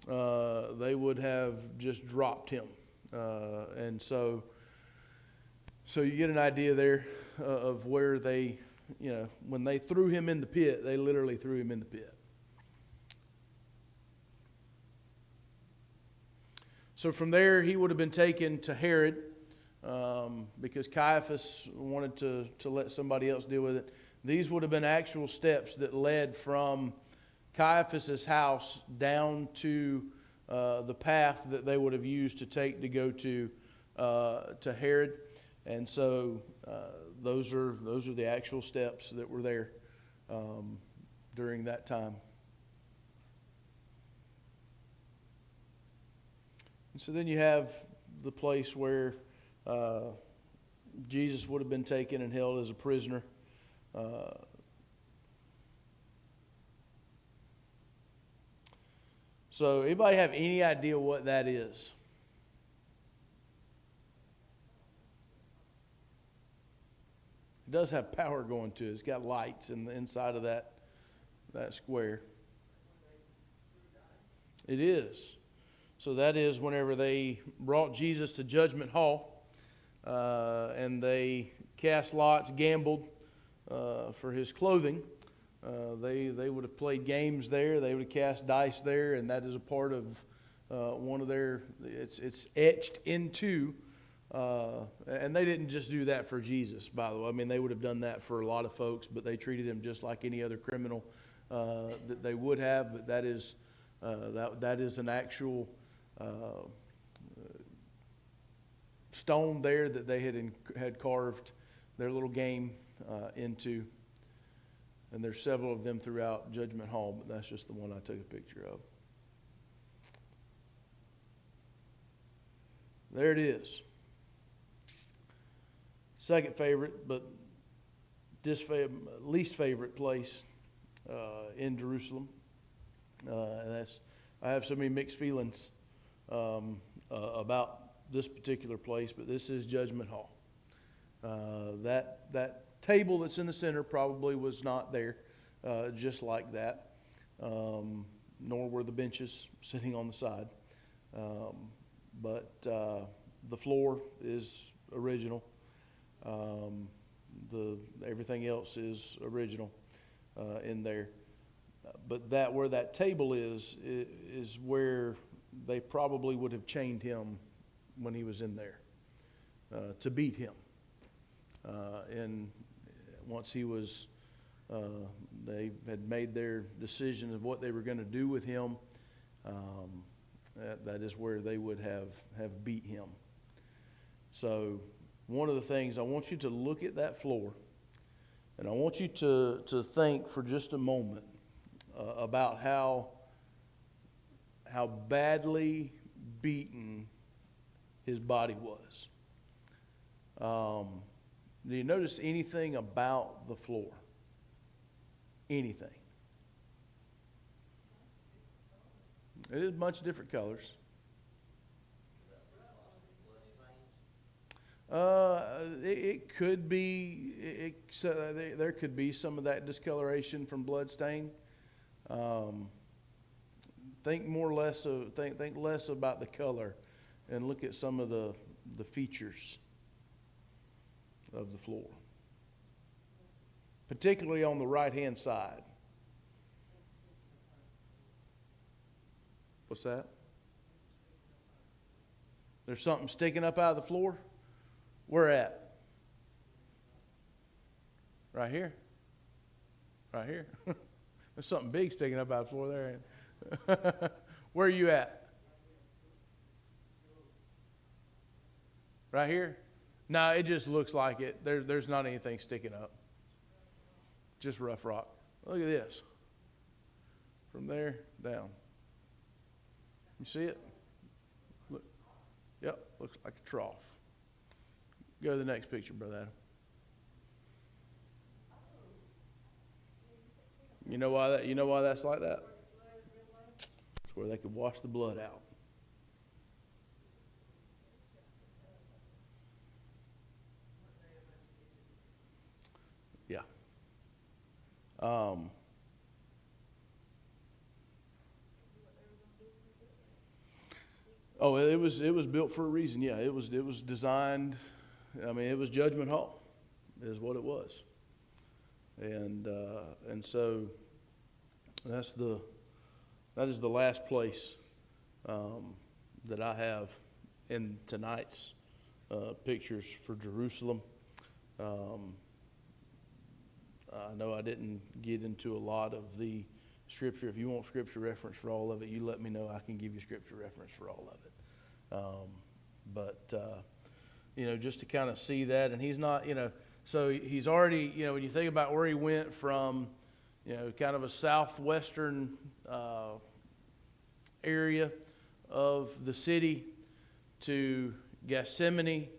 They would have just dropped him. And so you get an idea there of where they, when they threw him in the pit, they literally threw him in the pit. So from there, he would have been taken to Herod because Caiaphas wanted to let somebody else deal with it. These would have been actual steps that led from Caiaphas's house down to the path that they would have used to take to go to Herod. And so those are the actual steps that were there during that time. And so then you have the place where Jesus would have been taken and held as a prisoner. So anybody have any idea what that is? It does have power going to it. It's got lights in the inside of that square. It is. So that is whenever they brought Jesus to Judgment Hall and they cast lots, gambled for his clothing. They would have played games there. They would have cast dice there, and that is a part of one of their. It's etched into, and they didn't just do that for Jesus, by the way. I mean, they would have done that for a lot of folks, but they treated him just like any other criminal that they would have. But that is an actual stone there that they had carved their little game into. And there's several of them throughout Judgment Hall, but that's just the one I took a picture of. There it is. Second favorite, but least favorite place in Jerusalem. And I have so many mixed feelings about this particular place, but this is Judgment Hall. That table that's in the center probably was not there just like that, nor were the benches sitting on the side. But the floor is original. Everything else is original in there. But where that table is where they probably would have chained him when he was in there to beat him. And once he was, they had made their decision of what they were going to do with him. That is where they would have beat him. So one of the things, I want you to look at that floor, and I want you to think for just a moment about how badly beaten his body was. Do you notice anything about the floor? Anything? It is a bunch of different colors. It could be. There could be some of that discoloration from blood stain. Think less about the color, and look at some of the features of the floor, particularly on the right-hand side. What's that? There's something sticking up out of the floor? Where at? Right here? Right here? There's something big sticking up out of the floor there. Where are you at? Right here? No, it just looks like it. There's not anything sticking up. Just rough rock. Look at this. From there down. You see it? Look. Yep, looks like a trough. Go to the next picture, Brother Adam. You know why that's like that? It's where they could wash the blood out. Yeah. Oh, it was built for a reason. Yeah, it was designed. I mean, it was Judgment Hall, is what it was, and so that is the last place that I have in tonight's pictures for Jerusalem. I know I didn't get into a lot of the scripture. If you want scripture reference for all of it, you let me know. I can give you scripture reference for all of it. Just to kind of see that. And he's not, so he's already, when you think about where he went from, kind of a southwestern area of the city to Gethsemane,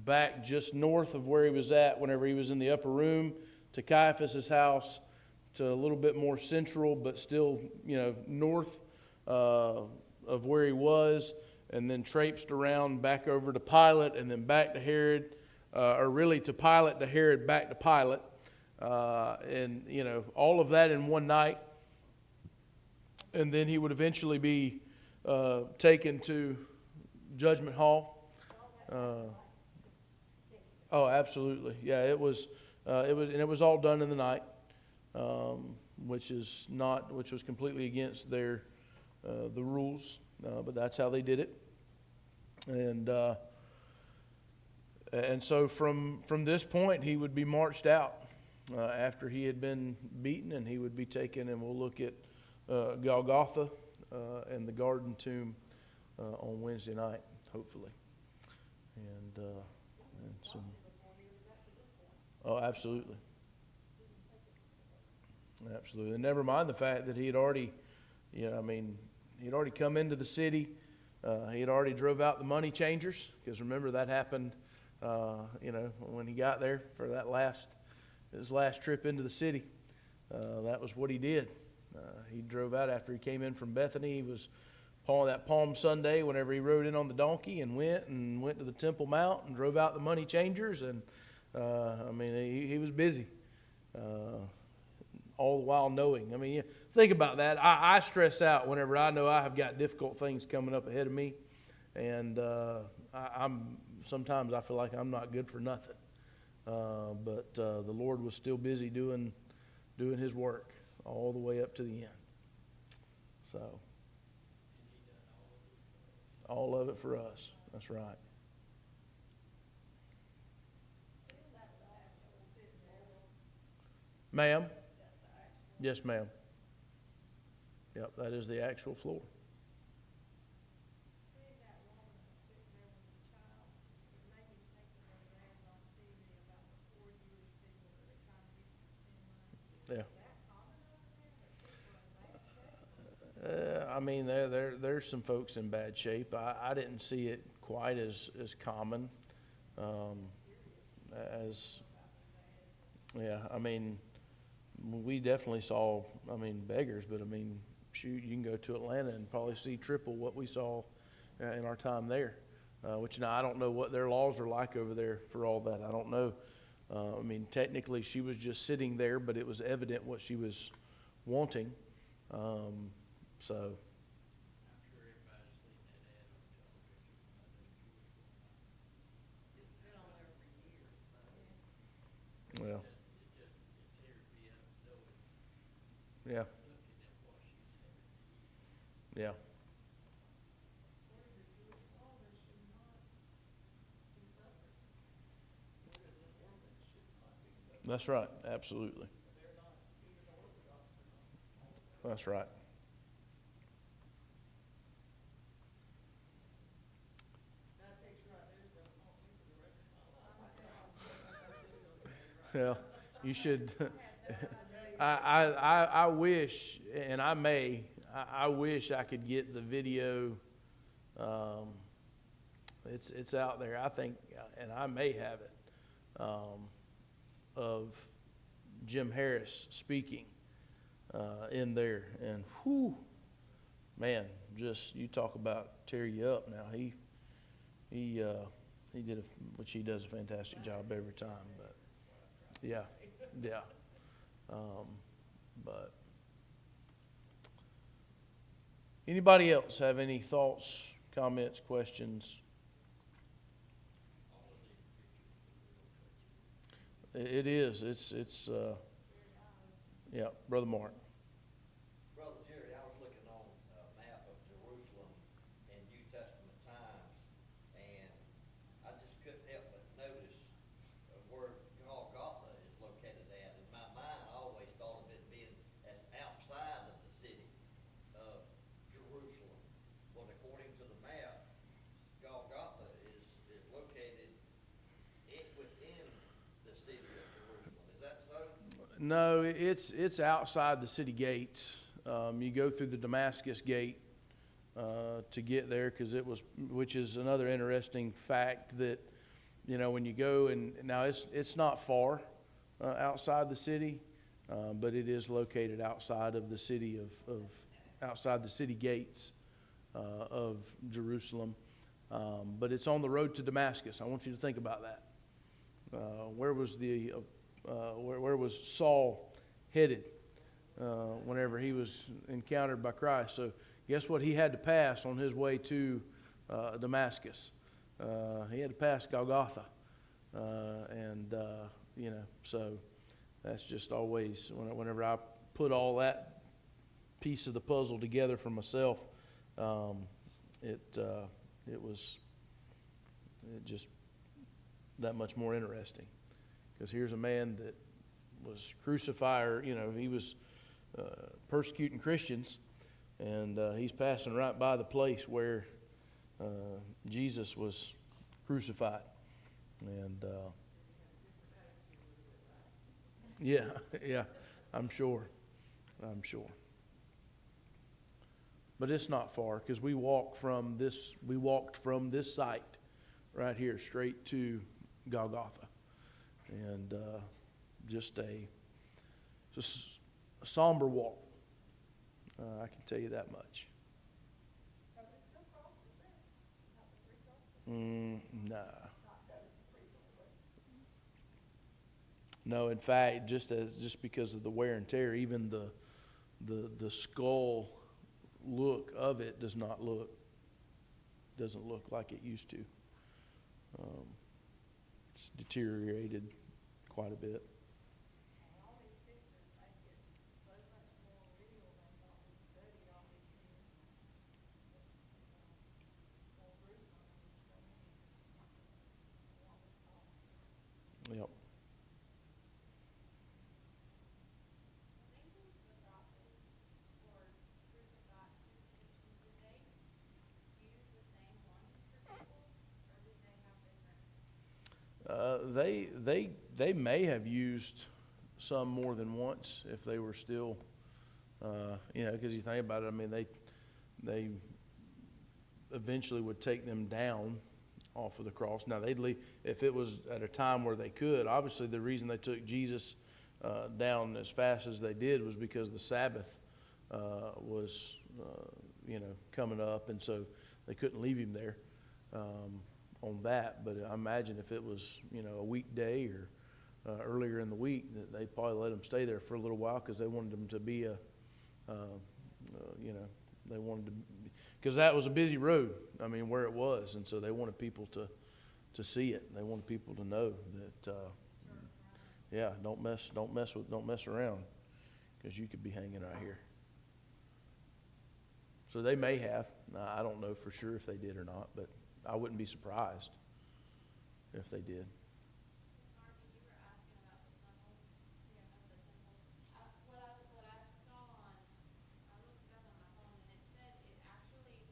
back just north of where he was at whenever he was in the upper room, to Caiaphas' house, to a little bit more central, but still, north of where he was, and then traipsed around back over to Pilate, and then back to Herod, or really to Pilate, to Herod, back to Pilate. And, all of that in one night. And then he would eventually be taken to Judgment Hall. Oh, absolutely. Yeah, it was all done in the night, which was completely against the rules, but that's how they did it. And so from this point, he would be marched out after he had been beaten, and he would be taken, and we'll look at Golgotha and the Garden Tomb on Wednesday night, hopefully. And some. Oh, absolutely. Absolutely. And never mind the fact that he had already, he'd already come into the city. He had already drove out the money changers, because remember that happened, when he got there for his last trip into the city. That was what he did. He drove out after he came in from Bethany. He was that Palm Sunday whenever he rode in on the donkey and went to the Temple Mount and drove out the money changers. And he was busy. All the while knowing. Think about that. I stress out whenever I know I have got difficult things coming up ahead of me, and sometimes I feel like I'm not good for nothing. But the Lord was still busy doing His work all the way up to the end. So, all of it for us. That's right. Ma'am? Yes, ma'am. Yep, that is the actual floor. Seeing that woman sitting there with the child, it made me think of those ads on TV about the poor Jewish people that are trying to get to the sin line. Yeah. Is that common over there, that people are in bad shape? There's some folks in bad shape. I didn't see it quite as common. as, yeah, I mean, we definitely saw, I mean, beggars, but I mean, shoot, you can go to Atlanta and probably see triple what we saw in our time there. Which now I don't know what their laws are like over there for all that. I don't know. I mean, technically she was just sitting there, but it was evident what she was wanting. So, I'm sure everybody's seen that ad on television about those Jewish women. It's been on there for years, but. well, It tears me up knowing, yeah, looking at what she said. yeah, According to Jewish law, they should not be suffered. Whereas the Mormons should not be suffered. that's right. Absolutely. They're not, even the Orthodox are not. That's right. That picture right there is gonna haunt me for the rest of my life. I know I'm just gonna be right. Well, you should. I wish, and I wish I could get the video. It's out there. I think, and I may have it, of Jim Harris speaking in there, and whew, man, just you talk about tear you up. Now he did which he does a fantastic job every time, but yeah. Yeah. But anybody else have any thoughts, comments, questions? It is. It's yeah, Brother Mark. Brother Jerry, I was looking on a map of Jerusalem in New Testament times, and I just couldn't help but notice where Golgotha is located at. In my mind, I always thought of it being as outside of the city of Jerusalem. But according to the map, Golgotha is located within the city of Jerusalem. Is that so? No, it's outside the city gates. You go through the Damascus gate to get there, which is another interesting fact that, you know, when you go and now it's not far outside the city, but it is located outside of the city of outside the city gates of Jerusalem. But it's on the road to Damascus. I want you to think about that. Where was Saul headed whenever he was encountered by Christ? So guess what he had to pass on his way to Damascus? He had to pass Golgotha. You know, so that's just always, whenever I put all that piece of the puzzle together for myself, it was just that much more interesting. Because here's a man that was crucified, or, you know, he was persecuting Christians, and he's passing right by the place where Jesus was crucified. And yeah, yeah, I'm sure. But it's not far, because we walked from this site right here straight to Golgotha. And just a somber walk. I can tell you that much. Are there still crosses there? Not the three crosses? Nah. Not that it's recently. No, in fact, just because of the wear and tear, even the skull look of it doesn't look like it used to. It's deteriorated quite a bit. And all these pictures make it so much more real than what we study all these years. More gruesome in so many instances than what we thought. Yep. They may have used some more than once if they were still, you know, because you think about it. I mean, they eventually would take them down off of the cross. Now, they'd leave, if it was at a time where they could, obviously the reason they took Jesus down as fast as they did was because the Sabbath was, coming up, and so they couldn't leave him there on that. But I imagine if it was, a weekday or earlier in the week, that they probably let him stay there for a little while because they wanted him to be they wanted to, because that was a busy road. I mean, where it was, and so they wanted people to see it. They wanted people to know that, don't mess around, because you could be hanging out here. So they may have. Now, I don't know for sure if they did or not, but I wouldn't be surprised if they did. Margie, you were asking about the temple. Yeah, the temple. What I saw on, I looked it up on my phone, and it said it actually,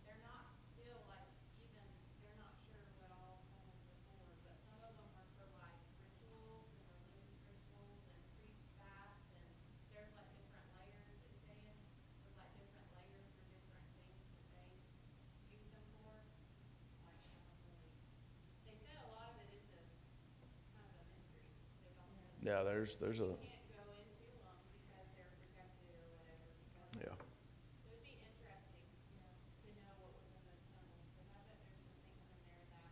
they're not still like even, they're not sure what all temples are for, but some of them are for like rituals and religious rituals and priest baths, and there's like different layers, it's saying, there's like different layers for different things that they use them for. Like, I don't really, they said a lot of it is kind of a mystery. They don't really. Yeah, there's a You can't go into them because they're protected or whatever. yeah. So it'd be interesting, to know what was in those tunnels, because I bet there's some things in there that.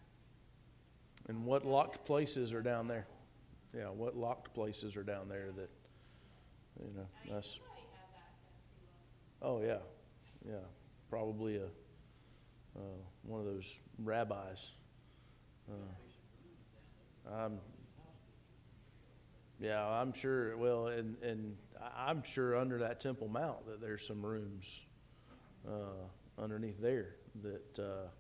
And what locked places are down there? Yeah, what locked places are down there that, I mean, that's, somebody has access to them. oh yeah, yeah, probably one of those rabbis. I'm sure. Well, and I'm sure under that Temple Mount that there's some rooms underneath there that.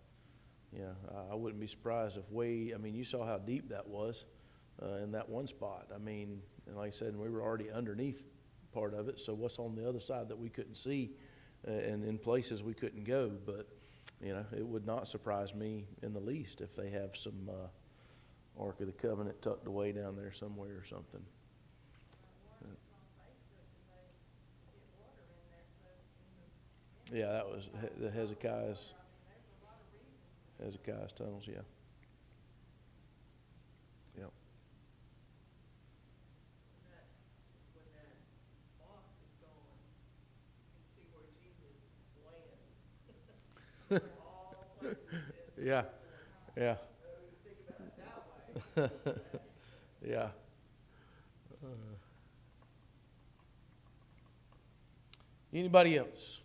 I wouldn't be surprised if you saw how deep that was in that one spot. I mean, and like I said, we were already underneath part of it, so what's on the other side that we couldn't see and in places we couldn't go. But, it would not surprise me in the least if they have some Ark of the Covenant tucked away down there somewhere or something. Yeah, that was the Hezekiah's tunnels, yeah. Yeah. When that mosque is gone, you see where Jesus lands. All places in Yeah. Yeah. you think about it that way. Yeah. Anybody else?